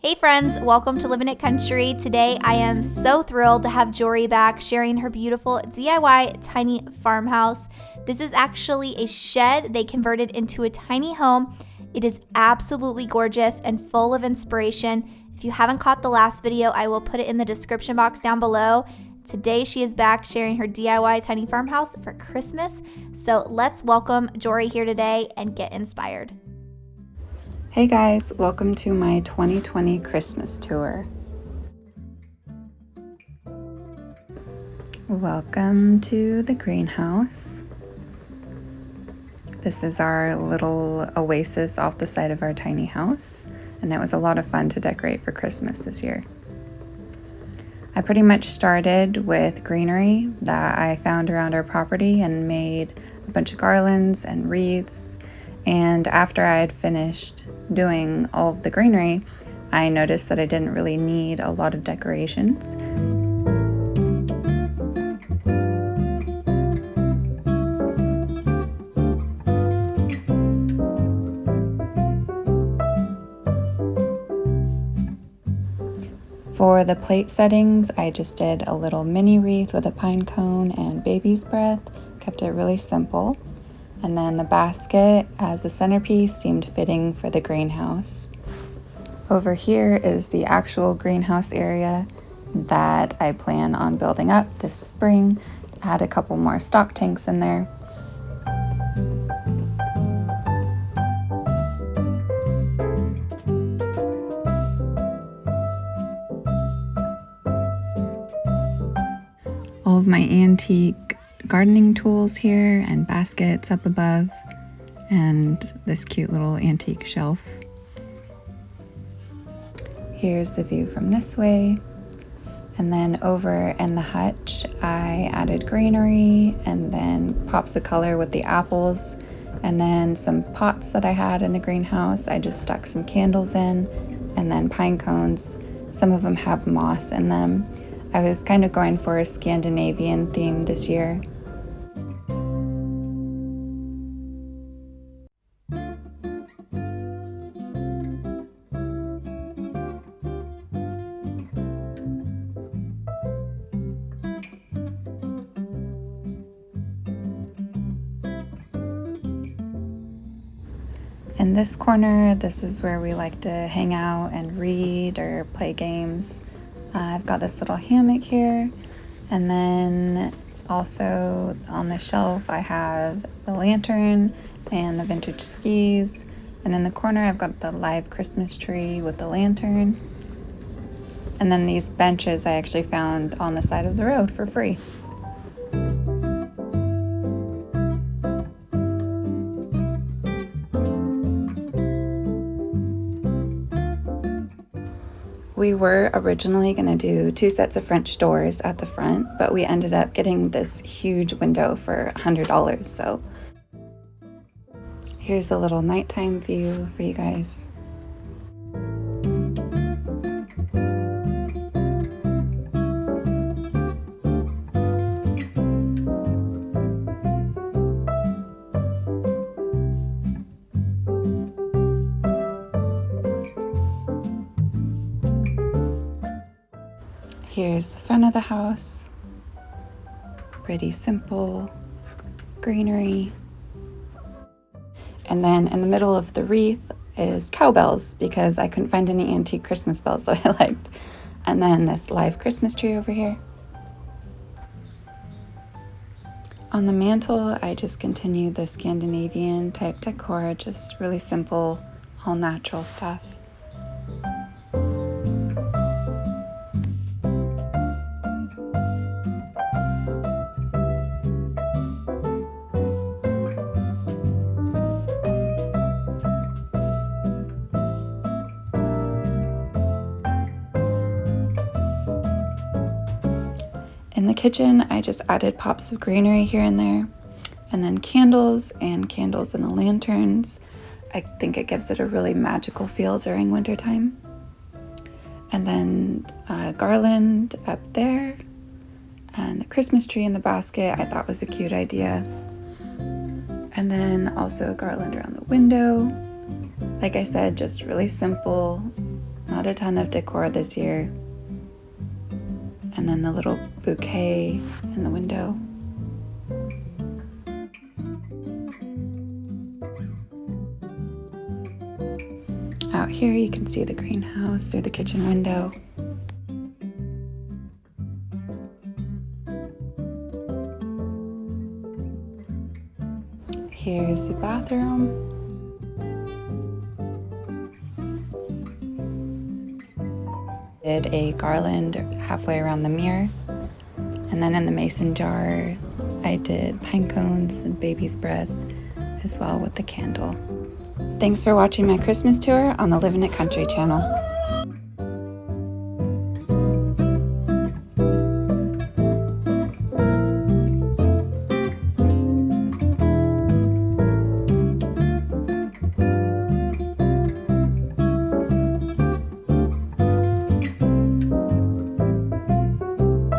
Hey friends, welcome to Living It Country. Today I am so thrilled to have Jori back sharing her beautiful DIY tiny farmhouse. This is actually a shed they converted into a tiny home. It is absolutely gorgeous and full of inspiration. If you haven't caught the last video, I will put it in the description box down below. Today she is back sharing her DIY tiny farmhouse for Christmas. So let's welcome Jori here today and get inspired. Hey guys, welcome to my 2020 Christmas tour. Welcome to the greenhouse. This is our little oasis off the side of our tiny house, and it was a lot of fun to decorate for Christmas this year. I pretty much started with greenery that I found around our property and made a bunch of garlands and wreaths. And after I had finished doing all of the greenery, I noticed that I didn't really need a lot of decorations. For the plate settings, I just did a little mini wreath with a pine cone and baby's breath, kept it really simple. And then the basket as a centerpiece seemed fitting for the greenhouse. Over here is the actual greenhouse area that I plan on building up this spring. Add a couple more stock tanks in there. All of my antique gardening tools here and baskets up above, and this cute little antique shelf. Here's the view from this way, and then over in the hutch I added greenery and then pops of color with the apples, and then some pots that I had in the greenhouse I just stuck some candles in, and then pine cones. Some of them have moss in them. I was kind of going for a Scandinavian theme this year. In this corner, this is where we like to hang out and read or play games. I've got this little hammock here, and then also on the shelf I have the lantern and the vintage skis, and in the corner I've got the live Christmas tree with the lantern, and then these benches I actually found on the side of the road for free. We were originally going to do 2 sets of French doors at the front, but we ended up getting this huge window for $100. So here's a little nighttime view for you guys. Here's the front of the house. Pretty simple greenery. And then in the middle of the wreath is cowbells because I couldn't find any antique Christmas bells that I liked. And then this live Christmas tree over here. On the mantle, I just continued the Scandinavian type decor, just really simple, all natural stuff. In the kitchen, I just added pops of greenery here and there, and then candles in the lanterns. I think it gives it a really magical feel during wintertime. And then a garland up there, and the Christmas tree in the basket I thought was a cute idea. And then also a garland around the window. Like I said, just really simple, Not a ton of decor this year. And then the little bouquet in the window. Out here you can see the greenhouse through the kitchen window. Here's the bathroom. Did a garland halfway around the mirror. And then in the mason jar, I did pine cones and baby's breath as well with the candle. Thanks for watching my Christmas tour on the Living It Country channel.